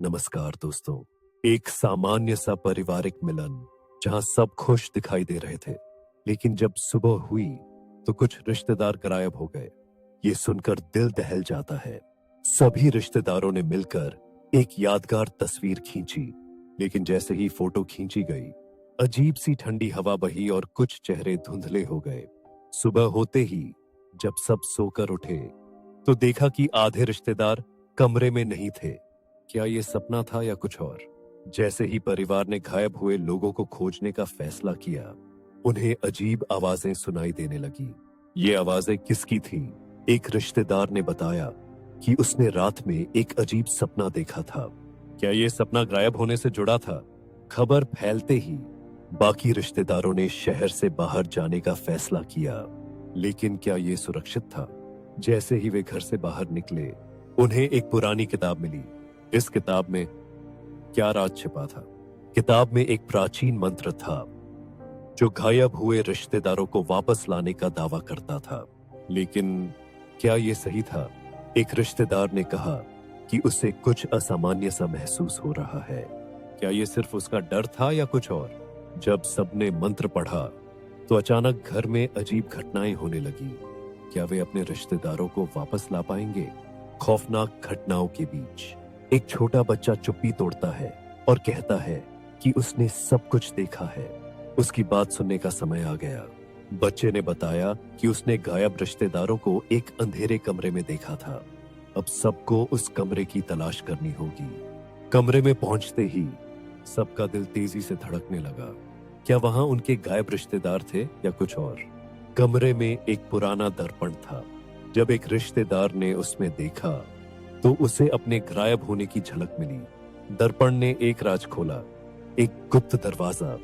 नमस्कार दोस्तों। एक सामान्य सा पारिवारिक मिलन जहां सब खुश दिखाई दे रहे थे, लेकिन जब सुबह हुई तो कुछ रिश्तेदार गायब हो गए। ये सुनकर दिल दहल जाता है। सभी रिश्तेदारों ने मिलकर एक यादगार तस्वीर खींची, लेकिन जैसे ही फोटो खींची गई, अजीब सी ठंडी हवा बही और कुछ चेहरे धुंधले हो गए। सुबह होते ही जब सब सोकर उठे तो देखा कि आधे रिश्तेदार कमरे में नहीं थे। क्या ये सपना था या कुछ और? जैसे ही परिवार ने गायब हुए लोगों को खोजने का फैसला किया, उन्हें अजीब आवाजें सुनाई देने लगी। ये आवाजें किसकी थीं? एक रिश्तेदार ने बताया कि उसने रात में एक अजीब सपना देखा था। क्या ये सपना गायब होने से जुड़ा था? खबर फैलते ही बाकी रिश्तेदारों ने शहर से बाहर जाने का फैसला किया, लेकिन क्या ये सुरक्षित था? जैसे ही वे घर से बाहर निकले, उन्हें एक पुरानी किताब मिली। इस किताब में क्या राज छिपा था? किताब में एक प्राचीन मंत्र था जो गायब हुए रिश्तेदारों को वापस लाने का दावा करता था। लेकिन क्या यह सही था? एक रिश्तेदार ने कहा कि उसे कुछ असामान्य सा महसूस हो रहा है। क्या यह सिर्फ उसका डर था या कुछ और? जब सबने मंत्र पढ़ा तो अचानक घर में अजीब घटनाएं होने लगी। क्या वे अपने रिश्तेदारों को वापस ला पाएंगे? खौफनाक घटनाओं के बीच एक छोटा बच्चा चुप्पी तोड़ता है और कहता है कि उसने सब कुछ देखा है। उसकी बात सुनने का समय आ गया। बच्चे ने बताया कि उसने गायब रिश्तेदारों को एक अंधेरे कमरे में देखा था। अब सबको उस कमरे की तलाश करनी होगी। कमरे में पहुंचते ही सबका दिल तेजी से धड़कने लगा। क्या वहां उनके गायब रिश्तेदार थे या कुछ और? कमरे में एक पुराना दर्पण था। जब एक रिश्तेदार ने उसमें देखा तो उसे अपने गायब होने की झलक मिली। दर्पण ने एक राज खोला, एक गुप्त दरवाजा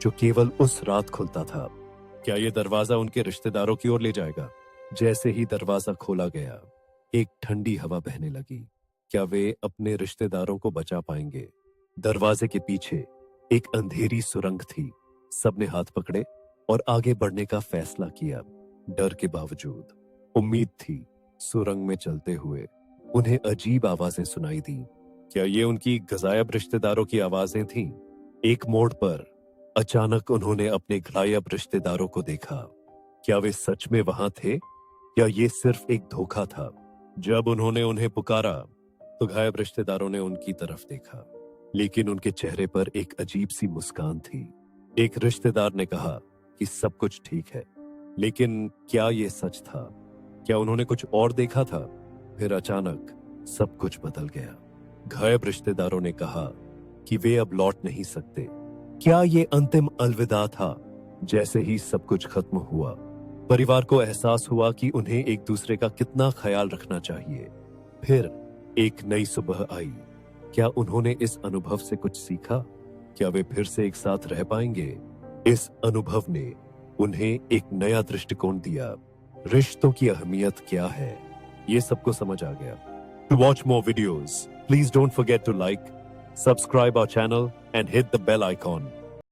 जो केवल उस रात खुलता था। क्या यह दरवाजा उनके रिश्तेदारों की ओर ले जाएगा? जैसे ही दरवाजा खोला गया, एक ठंडी हवा बहने लगी। क्या वे अपने रिश्तेदारों को बचा पाएंगे? दरवाजे के पीछे एक अंधेरी सुरंग थी। सबने हाथ पकड़े और आगे बढ़ने का फैसला किया। डर के बावजूद उम्मीद थी। सुरंग में चलते हुए उन्हें अजीब आवाजें सुनाई दी। क्या ये उनकी गायब रिश्तेदारों की आवाजें थीं? एक मोड़ पर अचानक उन्होंने अपने गायब रिश्तेदारों को देखा। क्या वे सच में वहां थे या ये सिर्फ एक धोखा था? जब उन्होंने उन्हें पुकारा तो गायब रिश्तेदारों ने उनकी तरफ देखा, लेकिन उनके चेहरे पर एक अजीब सी मुस्कान थी। एक रिश्तेदार ने कहा कि सब कुछ ठीक है, लेकिन क्या ये सच था? क्या उन्होंने कुछ और देखा था? फिर अचानक सब कुछ बदल गया। गायब रिश्तेदारों ने कहा कि वे अब लौट नहीं सकते। क्या ये अंतिम अलविदा था? जैसे ही सब कुछ खत्म हुआ, परिवार को एहसास हुआ कि उन्हें एक दूसरे का कितना ख्याल रखना चाहिए। फिर एक नई सुबह आई। क्या उन्होंने इस अनुभव से कुछ सीखा? क्या वे फिर से एक साथ रह पाएंगे? इस अनुभव ने उन्हें एक नया दृष्टिकोण दिया। रिश्तों की अहमियत क्या है, ये सबको समझ आ गया। To watch more videos, please don't forget to like, subscribe our channel and hit the bell icon.